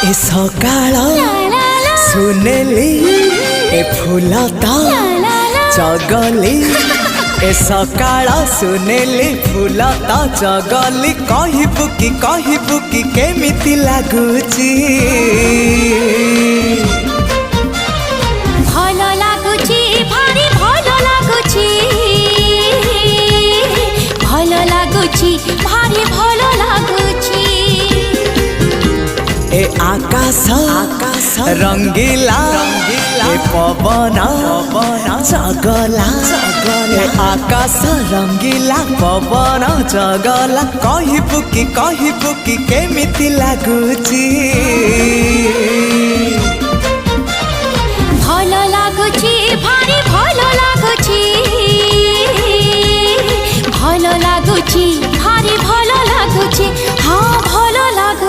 ए सकाळ सुनेली ए फुलता चगली ए सकाळ सुनेली फुलता चगली कहबू कि केमिति लागुची भलो लागुची भारी भलो लागुची भलो लागुची भारी भलो लागुची ए आकाश रंगीला ए पवन चगला ए आकाश रंगीला पवन चगला कहबू कि केमिति लागुची।